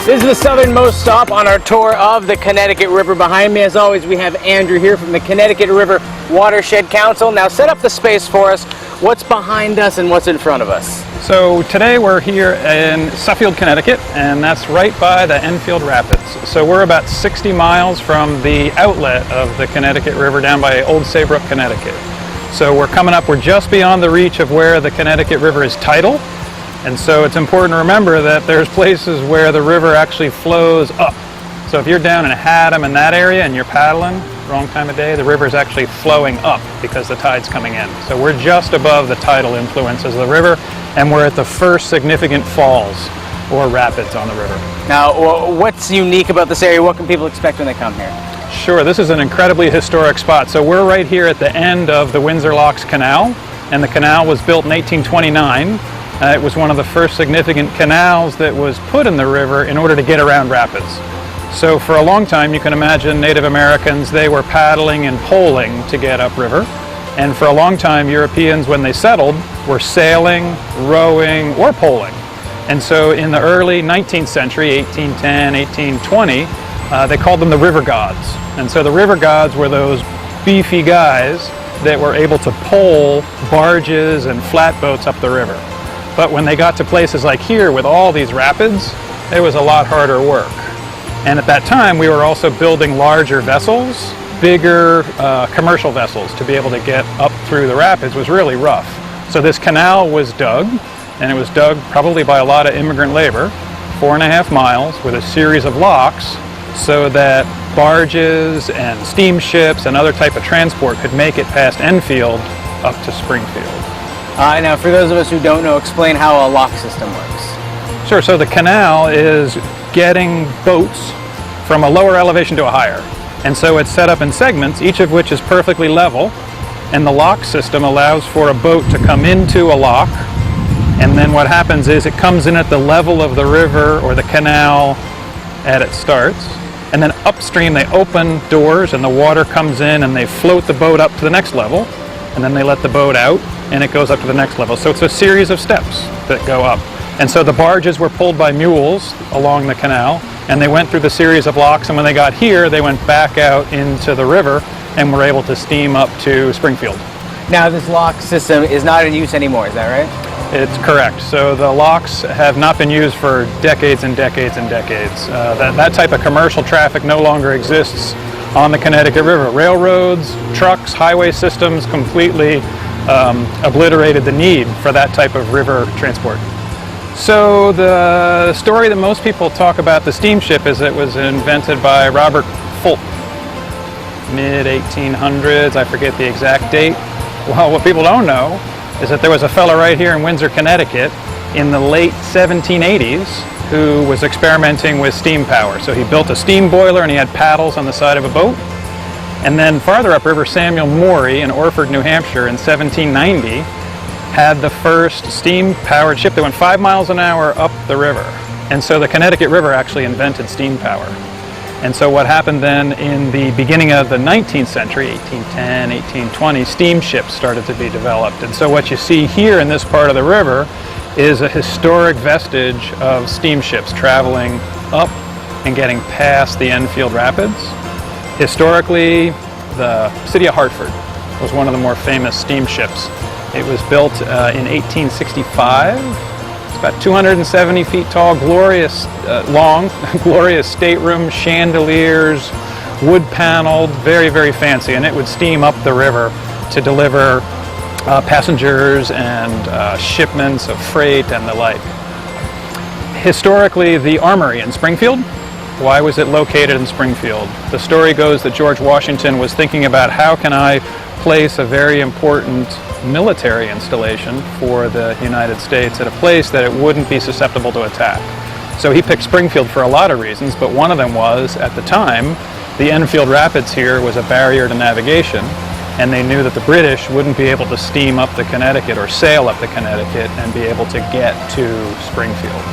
This is the southernmost stop on our tour of the Connecticut River. Behind me, as always, we have Andrew here from the Connecticut River Watershed Council. Now set up the space for us. What's behind us and what's in front of us? So today we're here in Suffield, Connecticut, and that's right by the Enfield Rapids. So we're about 60 miles from the outlet of the Connecticut River down by Old Saybrook, Connecticut. So we're coming up, we're just beyond the reach of where the Connecticut River is tidal. And so it's important to remember that there's places where the river actually flows up. So if you're down in Haddam in that area and you're paddling, wrong time of day, the river is actually flowing up because the tide's coming in. So we're just above the tidal influences of the river, and we're at the first significant falls or rapids on the river. Now, what's unique about this area? What can people expect when they come here? Sure, this is an incredibly historic spot. So we're right here at the end of the Windsor Locks Canal, and the canal was built in 1829. It was one of the first significant canals that was put in the river in order to get around rapids. So for a long time, you can imagine Native Americans, they were paddling and poling to get upriver. And for a long time, Europeans, when they settled, were sailing, rowing, or poling. And so in the early 19th century, 1810, 1820, they called them the river gods. And so the river gods were those beefy guys that were able to pole barges and flatboats up the river. But when they got to places like here with all these rapids, it was a lot harder work. And at that time, we were also building larger vessels, bigger commercial vessels to be able to get up through the rapids was really rough. So this canal was dug, and it was dug probably by a lot of immigrant labor, 4.5 miles with a series of locks so that barges and steamships and other type of transport could make it past Enfield up to Springfield. Now, for those of us who don't know, explain how a lock system works. Sure, so the canal is getting boats from a lower elevation to a higher. And so it's set up in segments, each of which is perfectly level. And the lock system allows for a boat to come into a lock. And then what happens is it comes in at the level of the river or the canal at its starts. And then upstream they open doors and the water comes in and they float the boat up to the next level. And then they let the boat out and it goes up to the next level. So it's a series of steps that go up. And so the barges were pulled by mules along the canal, and they went through the series of locks, and when they got here, they went back out into the river and were able to steam up to Springfield. Now, this lock system is not in use anymore, is that right? It's correct. So the locks have not been used for decades and decades and decades. That type of commercial traffic no longer exists on the Connecticut River. Railroads, trucks, highway systems completely obliterated the need for that type of river transport. So the story that most people talk about the steamship is it was invented by Robert Fulton, mid-1800s, I forget the exact date. Well, what people don't know is that there was a fellow right here in Windsor, Connecticut in the late 1780s who was experimenting with steam power. So he built a steam boiler and he had paddles on the side of a boat. And then farther upriver, Samuel Morey in Orford, New Hampshire in 1790 had the first steam-powered ship that went 5 miles an hour up the river. And so the Connecticut River actually invented steam power. And so what happened then in the beginning of the 19th century, 1810, 1820, steamships started to be developed. And so what you see here in this part of the river is a historic vestige of steamships traveling up and getting past the Enfield Rapids. Historically, the city of Hartford was one of the more famous steamships. It was built in 1865. It's about 270 feet tall, glorious, long, glorious stateroom, chandeliers, wood paneled, very, very fancy. And it would steam up the river to deliver passengers and shipments of freight and the like. Historically, the Armory in Springfield. Why was it located in Springfield? The story goes that George Washington was thinking about how can I place a very important military installation for the United States at a place that it wouldn't be susceptible to attack. So he picked Springfield for a lot of reasons, but one of them was, at the time, the Enfield Rapids here was a barrier to navigation, and they knew that the British wouldn't be able to steam up the Connecticut or sail up the Connecticut and be able to get to Springfield.